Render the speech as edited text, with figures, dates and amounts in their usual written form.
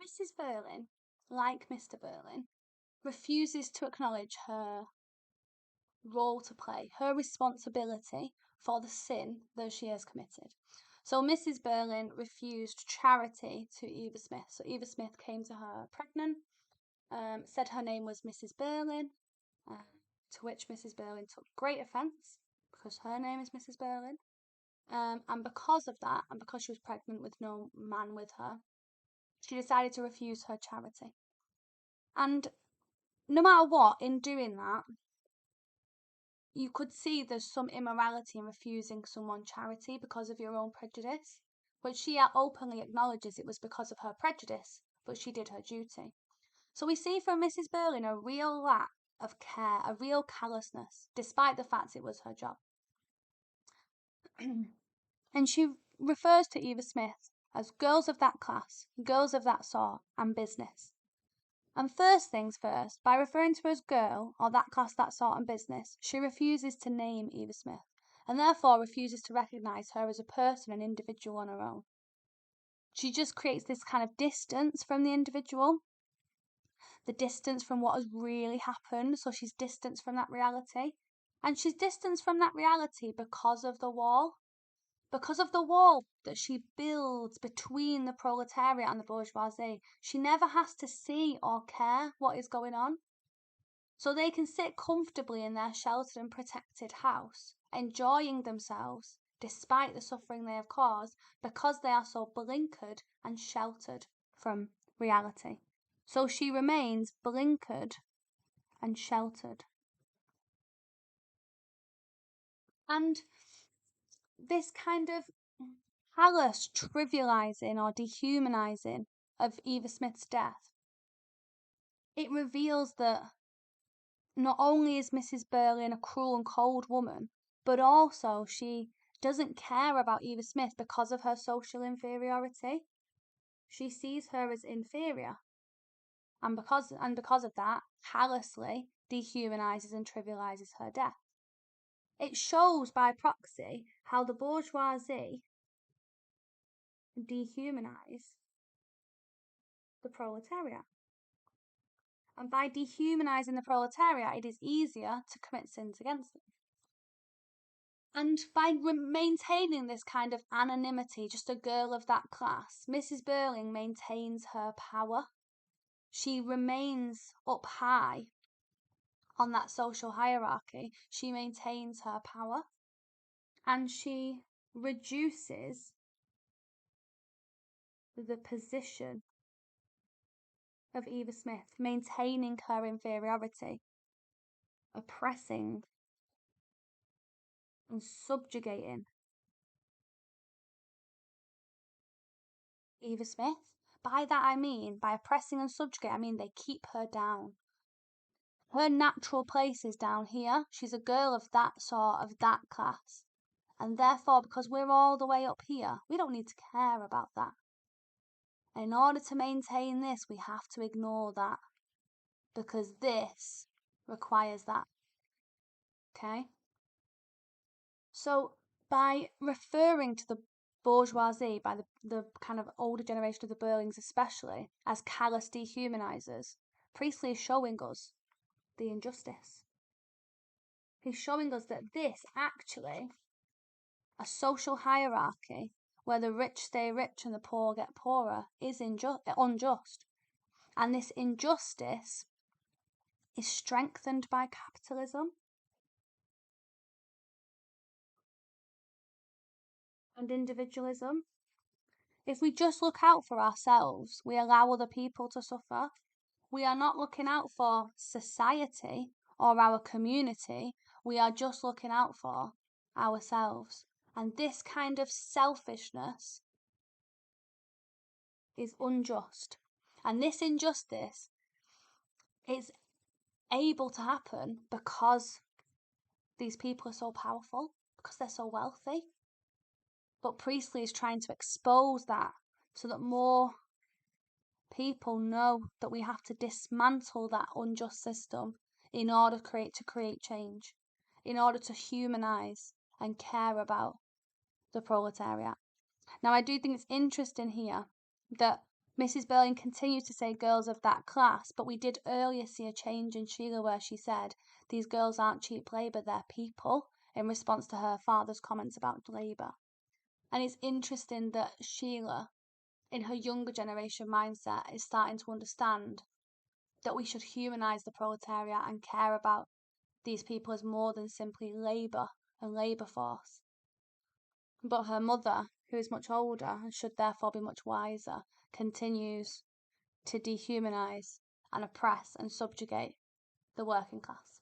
Mrs. Berlin, like Mr. Berlin, refuses to acknowledge her role to play, her responsibility for the sin that she has committed. So Mrs. Berlin refused charity to Eva Smith. So Eva Smith came to her pregnant, said her name was Mrs. Berlin, to which Mrs. Berlin took great offence because her name is Mrs. Berlin. And because of that, and because she was pregnant with no man with her, she decided to refuse her charity. And no matter what, in doing that, you could see there's some immorality in refusing someone charity because of your own prejudice. But she openly acknowledges it was because of her prejudice, but she did her duty. So we see from Mrs. Berlin a real lack of care, a real callousness, despite the fact it was her job. And she refers to Eva Smith as girls of that class, girls of that sort, and business. And first things first, by referring to her as girl, or that class, that sort, and business, she refuses to name Eva Smith, and therefore refuses to recognise her as a person, an individual on her own. She just creates this kind of distance from the individual, the distance from what has really happened, so she's distanced from that reality. And she's distanced from that reality because of the wall. Because of the wall that she builds between the proletariat and the bourgeoisie. She never has to see or care what is going on. So they can sit comfortably in their sheltered and protected house, enjoying themselves despite the suffering they have caused, because they are so blinkered and sheltered from reality. So she remains blinkered and sheltered. And this kind of callous trivializing or dehumanizing of Eva Smith's death, it reveals that not only is Mrs. Berlin a cruel and cold woman, but also she doesn't care about Eva Smith because of her social inferiority. She sees her as inferior, and because of that, callously dehumanizes and trivializes her death. It shows by proxy how the bourgeoisie dehumanize the proletariat. And by dehumanizing the proletariat, it is easier to commit sins against them. And by maintaining this kind of anonymity, just a girl of that class, Mrs. Berlin maintains her power. She remains up high on that social hierarchy. She maintains her power. And she reduces the position of Eva Smith, maintaining her inferiority, oppressing and subjugating Eva Smith. By that I mean, by oppressing and subjugating, I mean they keep her down. Her natural place is down here. She's a girl of that sort, of that class. And therefore, because we're all the way up here, we don't need to care about that. And in order to maintain this, we have to ignore that. Because this requires that. Okay? So, by referring to the bourgeoisie, by the kind of older generation of the Berlings especially, as callous dehumanizers, Priestley is showing us the injustice. He's showing us that this actually, a social hierarchy where the rich stay rich and the poor get poorer, is unjust. And this injustice is strengthened by capitalism and individualism. If we just look out for ourselves, we allow other people to suffer. We are not looking out for society or our community. We are just looking out for ourselves. And this kind of selfishness is unjust. And this injustice is able to happen because these people are so powerful, because they're so wealthy. But Priestley is trying to expose that so that more people know that we have to dismantle that unjust system in order to create change, in order to humanize and care about the proletariat. Now, I do think it's interesting here that Mrs. Burling continues to say girls of that class, but we did earlier see a change in Sheila where she said, these girls aren't cheap labour, they're people, in response to her father's comments about labour. And it's interesting that Sheila, in her younger generation mindset, is starting to understand that we should humanise the proletariat and care about these people as more than simply labour and labour force. But her mother, who is much older and should therefore be much wiser, continues to dehumanise and oppress and subjugate the working class.